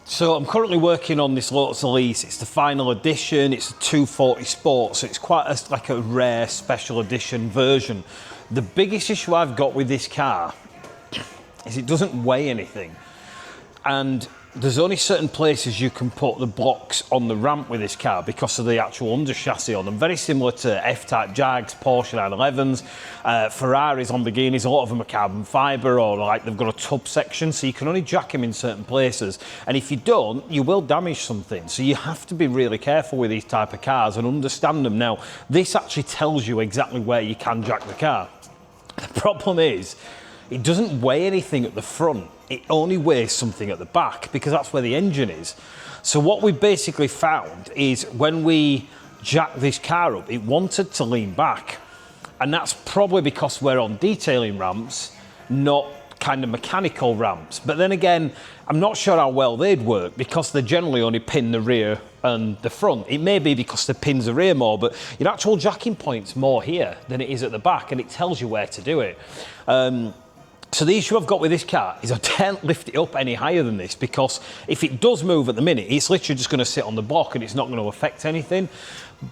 So I'm currently working on this Lotus Elise. It's the final edition. It's a 240 Sport, so it's quite like a rare special edition version. The biggest issue I've got with this car is it doesn't weigh anything. And there's only certain places you can put the blocks on the ramp with this car because of the actual under chassis on them. Very similar to F-Type Jags, Porsche 911s, Ferraris, Lamborghinis. A lot of them are carbon fibre or like they've got a tub section, so you can only jack them in certain places. And if you don't, you will damage something. So you have to be really careful with these type of cars and understand them. Now, this actually tells you exactly where you can jack the car. The problem is, it doesn't weigh anything at the front. It only weighs something at the back because that's where the engine is. So what we basically found is when we jacked this car up, it wanted to lean back. And that's probably because we're on detailing ramps, not kind of mechanical ramps. But then again, I'm not sure how well they'd work because they generally only pin the rear and the front. It may be because the pins the rear more, but your actual jacking point's more here than it is at the back, and it tells you where to do it. So the issue I've got with this car is I can't lift it up any higher than this because if it does move at the minute, it's literally just going to sit on the block and it's not going to affect anything.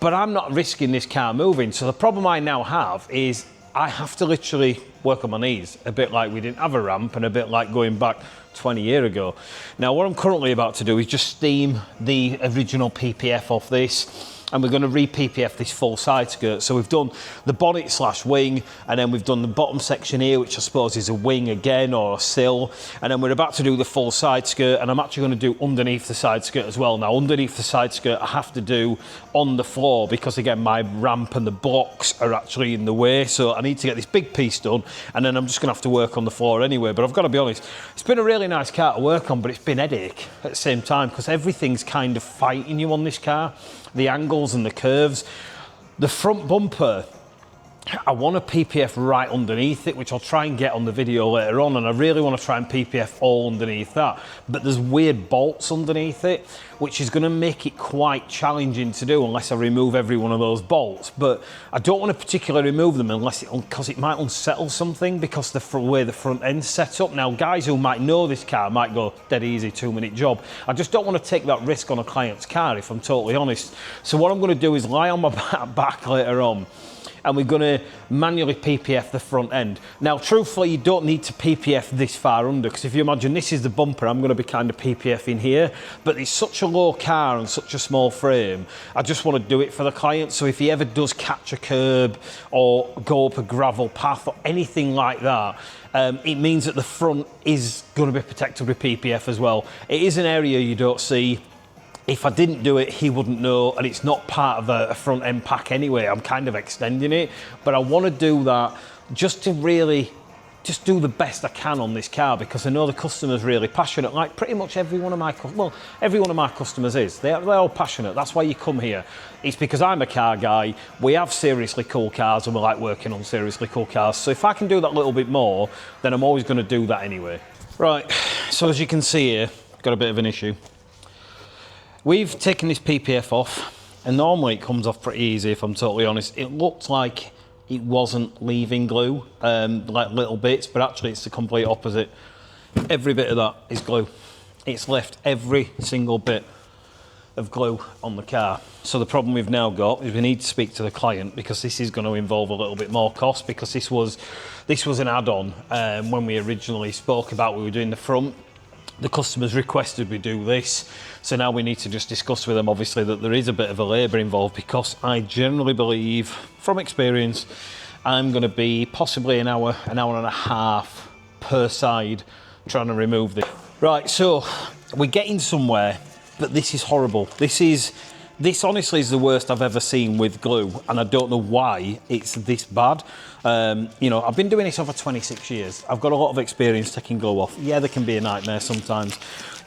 But I'm not risking this car moving. So the problem I now have is I have to literally work on my knees, a bit like we didn't have a ramp and a bit like going back 20 years ago. Now what I'm currently about to do is just steam the original PPF off this. And we're going to re-PPF this full side skirt. So we've done the bonnet slash wing, and then we've done the bottom section here, which I suppose is a wing again, or a sill. And then we're about to do the full side skirt, and I'm actually going to do underneath the side skirt as well. Now, underneath the side skirt, I have to do on the floor, because again, my ramp and the blocks are actually in the way. So I need to get this big piece done, and then I'm just going to have to work on the floor anyway. But I've got to be honest, it's been a really nice car to work on, but it's been a headache at the same time, because everything's kind of fighting you on this car. The angles and the curves. The front bumper, I want a PPF right underneath it, which I'll try and get on the video later on, and I really want to try and PPF all underneath that. But there's weird bolts underneath it, which is going to make it quite challenging to do unless I remove every one of those bolts. But I don't want to particularly remove them because it might unsettle something because the way the front end's set up. Now, guys who might know this car might go, dead easy, 2-minute job. I just don't want to take that risk on a client's car, if I'm totally honest. So what I'm going to do is lie on my back later on, and we're going to manually PPF the front end. Now, truthfully, you don't need to PPF this far under, because if you imagine this is the bumper, I'm going to be kind of PPFing here, but it's such a low car and such a small frame, I just want to do it for the client. So if he ever does catch a curb or go up a gravel path or anything like that, it means that the front is going to be protected with PPF as well. It is an area you don't see. If I didn't do it, he wouldn't know, and it's not part of a front end pack anyway. I'm kind of extending it, but I want to do that just to really just do the best I can on this car, because I know the customer's really passionate, like pretty much every one of my customers is. They're all passionate. That's why you come here. It's because I'm a car guy. We have seriously cool cars, and we like working on seriously cool cars. So if I can do that little bit more, then I'm always going to do that anyway. Right, so as you can see here, got a bit of an issue. We've taken this PPF off, and normally it comes off pretty easy, if I'm totally honest. It looked like it wasn't leaving glue, like little bits, but actually it's the complete opposite. Every bit of that is glue. It's left every single bit of glue on the car. So the problem we've now got is we need to speak to the client, because this is going to involve a little bit more cost, because this was an add-on when we originally spoke about we were doing the front. The customers requested we do this, so now we need to just discuss with them, obviously, that there is a bit of a labour involved, because I generally believe, from experience, I'm going to be possibly an hour and a half per side trying to remove this. Right, so we're getting somewhere, but this is horrible. This honestly is the worst I've ever seen with glue, and I don't know why it's this bad. You know, I've been doing this over 26 years. I've got a lot of experience taking glue off. Yeah, there can be a nightmare sometimes.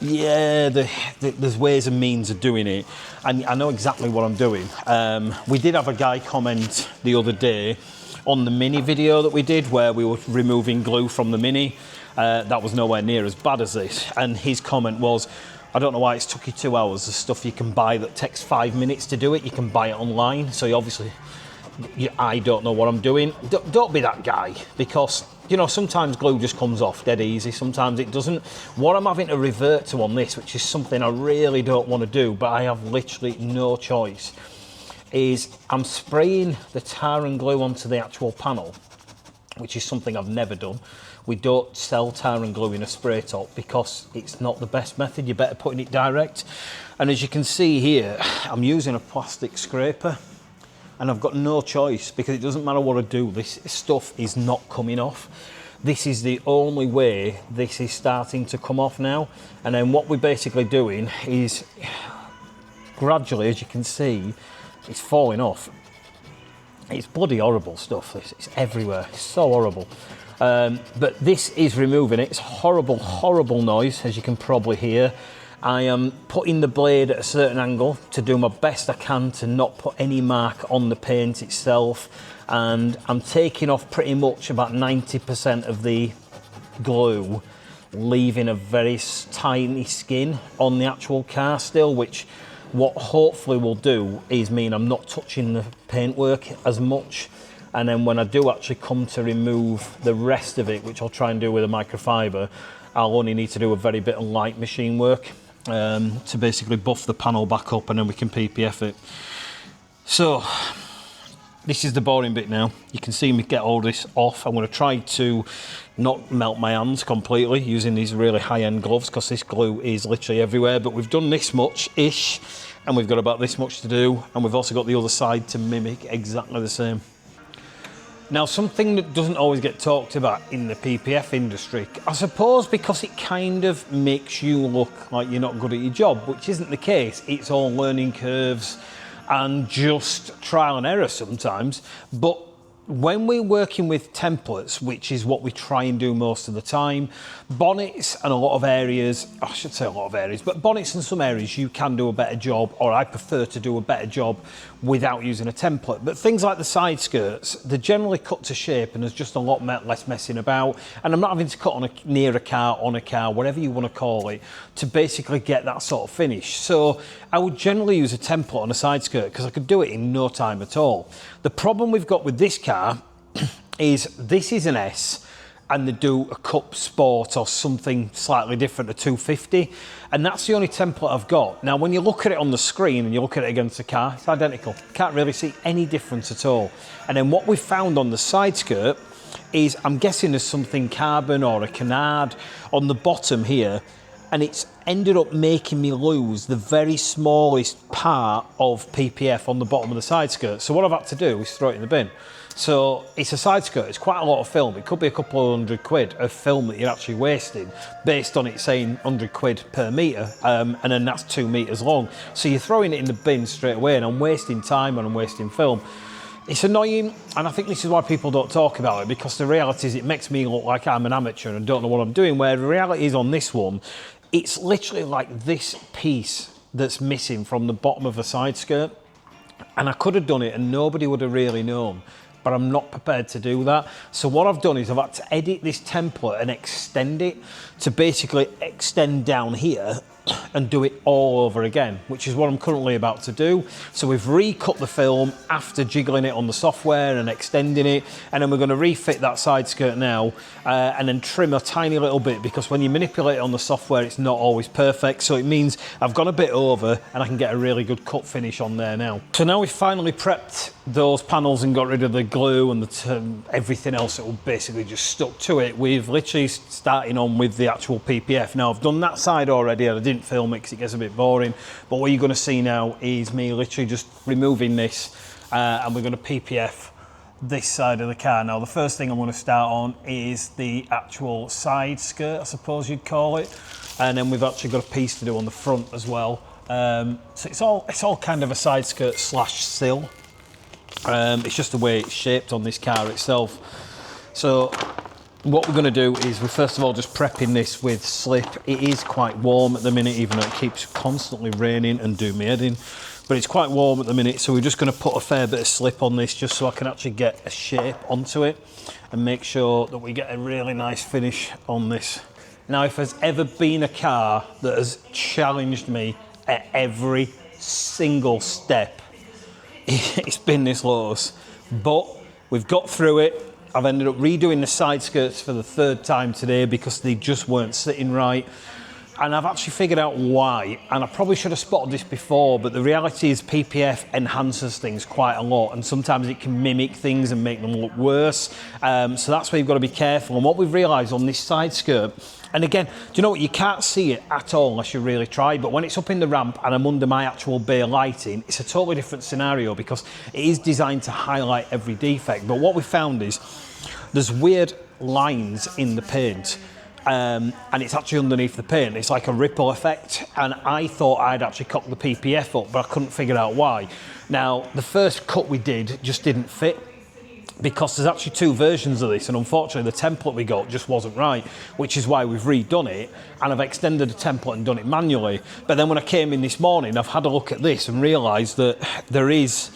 Yeah, there's ways and means of doing it, and I know exactly what I'm doing. We did have a guy comment the other day on the Mini video that we did, where we were removing glue from the Mini. That was nowhere near as bad as this, and his comment was, I don't know why it's took you 2 hours. The stuff you can buy that takes 5 minutes to do it, you can buy it online. So you obviously, I don't know what I'm doing. Don't be that guy, because you know, sometimes glue just comes off dead easy, sometimes it doesn't. What I'm having to revert to on this, which is something I really don't want to do, but I have literally no choice, is I'm spraying the tar and glue onto the actual panel, which is something I've never done. We don't sell tar and glue in a spray top because it's not the best method. You're better putting it direct. And as you can see here, I'm using a plastic scraper, and I've got no choice because it doesn't matter what I do, this stuff is not coming off. This is the only way this is starting to come off now. And then what we're basically doing is gradually, as you can see, it's falling off. It's bloody horrible stuff, this. It's everywhere. It's so horrible. But this is removing it. It's horrible, horrible noise, as you can probably hear. I am putting the blade at a certain angle to do my best I can to not put any mark on the paint itself. And I'm taking off pretty much about 90% of the glue, leaving a very tiny skin on the actual car still, which what hopefully will do is mean I'm not touching the paintwork as much. And then when I do actually come to remove the rest of it, which I'll try and do with a microfiber, I'll only need to do a very bit of light machine work to basically buff the panel back up, and then we can PPF it. So this is the boring bit now. You can see me get all this off. I'm going to try to not melt my hands completely using these really high-end gloves because this glue is literally everywhere. But we've done this much-ish, and we've got about this much to do, and we've also got the other side to mimic exactly the same. Now, something that doesn't always get talked about in the PPF industry, I suppose because it kind of makes you look like you're not good at your job, which isn't the case. It's all learning curves and just trial and error sometimes. But when we're working with templates, which is what we try and do most of the time, bonnets and a lot of areas, I should say a lot of areas, but bonnets in some areas you can do a better job, or I prefer to do a better job without using a template. But things like the side skirts, they're generally cut to shape and there's just a lot less messing about. And I'm not having to cut on near a car, on a car, whatever you want to call it, to basically get that sort of finish. So I would generally use a template on a side skirt because I could do it in no time at all. The problem we've got with this car is this is an S, and they do a Cup Sport or something slightly different, a 250, and that's the only template I've got. Now, when you look at it on the screen and you look at it against the car, it's identical. Can't really see any difference at all. And then what we found on the side skirt is, I'm guessing there's something carbon or a canard on the bottom here, and it's ended up making me lose the very smallest part of PPF on the bottom of the side skirt. So what I've had to do is throw it in the bin. So it's a side skirt, it's quite a lot of film. It could be a couple of £100 of film that you're actually wasting based on it saying £100 per metre, and then that's 2 metres long. So you're throwing it in the bin straight away, and I'm wasting time and I'm wasting film. It's annoying, and I think this is why people don't talk about it, because the reality is it makes me look like I'm an amateur and don't know what I'm doing, where the reality is on this one, it's literally like this piece that's missing from the bottom of a side skirt. And I could have done it and nobody would have really known, but I'm not prepared to do that. So what I've done is I've had to edit this template and extend it to basically extend down here and do it all over again, which is what I'm currently about to do. So we've recut the film after jiggling it on the software and extending it, and then we're going to refit that side skirt now and then trim a tiny little bit, because when you manipulate it on the software it's not always perfect. So it means I've gone a bit over and I can get a really good cut finish on there now. So now we've finally prepped those panels and got rid of the glue and everything else that will basically just stuck to it. We've literally starting on with the actual PPF. Now I've done that side already and I didn't film it because it gets a bit boring, but what you're going to see now is me literally just removing this and we're going to PPF this side of the car. Now the first thing I'm going to start on is the actual side skirt, I suppose you'd call it, and then we've actually got a piece to do on the front as well. So it's all kind of a side skirt slash sill. It's just the way it's shaped on this car itself. So what we're going to do is we're first of all just prepping this with slip. It is quite warm at the minute, even though it keeps constantly raining and doing me head in, but it's quite warm at the minute, so we're just going to put a fair bit of slip on this just so I can actually get a shape onto it and make sure that we get a really nice finish on this. Now, if there's ever been a car that has challenged me at every single step, it's been this Lotus, but we've got through it. I've ended up redoing the side skirts for the third time today because they just weren't sitting right. And I've actually figured out why, and I probably should have spotted this before, but the reality is PPF enhances things quite a lot, and sometimes it can mimic things and make them look worse. So that's where you've got to be careful. And what we've realised on this side skirt, and again, do you know what, you can't see it at all unless you really try, but when it's up in the ramp and I'm under my actual bay lighting, it's a totally different scenario because it is designed to highlight every defect. But what we found is there's weird lines in the paint. And it's actually underneath the paint. It's like a ripple effect, and I thought I'd actually cocked the PPF up, but I couldn't figure out why. Now, the first cut we did just didn't fit because there's actually two versions of this, and unfortunately the template we got just wasn't right, which is why we've redone it, and I've extended the template and done it manually. But then when I came in this morning, I've had a look at this and realised that there is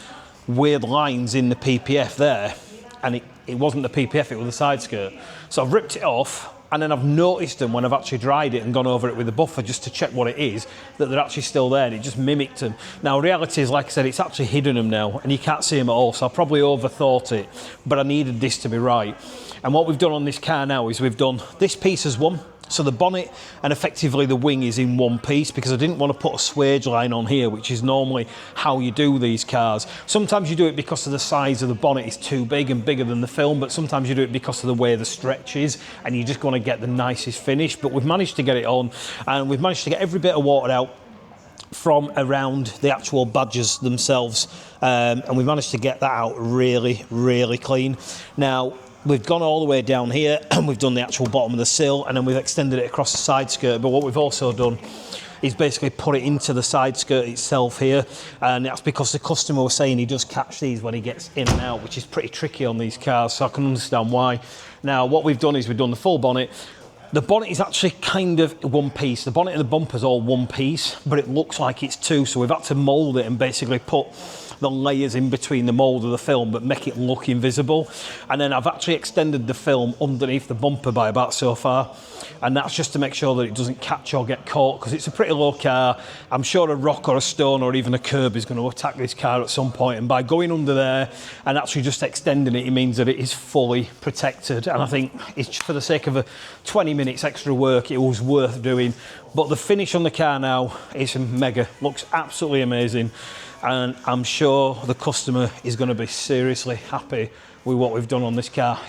weird lines in the PPF there, and it wasn't the PPF, it was the side skirt. So I've ripped it off, and then I've noticed them when I've actually dried it and gone over it with a buffer just to check what it is, that they're actually still there, and it just mimicked them. Now, reality is, like I said, it's actually hidden them now, and you can't see them at all, so I probably overthought it, but I needed this to be right. And what we've done on this car now is we've done this piece as one, so the bonnet and effectively the wing is in one piece because I didn't want to put a swage line on here, which is normally how you do these cars. Sometimes you do it because of the size of the bonnet is too big and bigger than the film, but sometimes you do it because of the way the stretch is and you just want to get the nicest finish. But we've managed to get it on, and we've managed to get every bit of water out from around the actual badges themselves, and we've managed to get that out really, really clean. Now, we've gone all the way down here and we've done the actual bottom of the sill, and then we've extended it across the side skirt. But what we've also done is basically put it into the side skirt itself here, and that's because the customer was saying he does catch these when he gets in and out, which is pretty tricky on these cars, so I can understand why. Now, what we've done is we've done the full bonnet. The bonnet is actually kind of one piece. The bonnet and the bumper's all one piece, but it looks like it's two, so we've had to mould it and basically put the layers in between the mould of the film but make it look invisible. And then I've actually extended the film underneath the bumper by about so far, and that's just to make sure that it doesn't catch or get caught, because it's a pretty low car. I'm sure a rock or a stone or even a curb is going to attack this car at some point, and by going under there and actually just extending it, it means that it is fully protected. And I think it's for the sake of a 20 minutes extra work, it was worth doing. But the finish on the car now is mega, looks absolutely amazing, and I'm sure the customer is going to be seriously happy with what we've done on this car.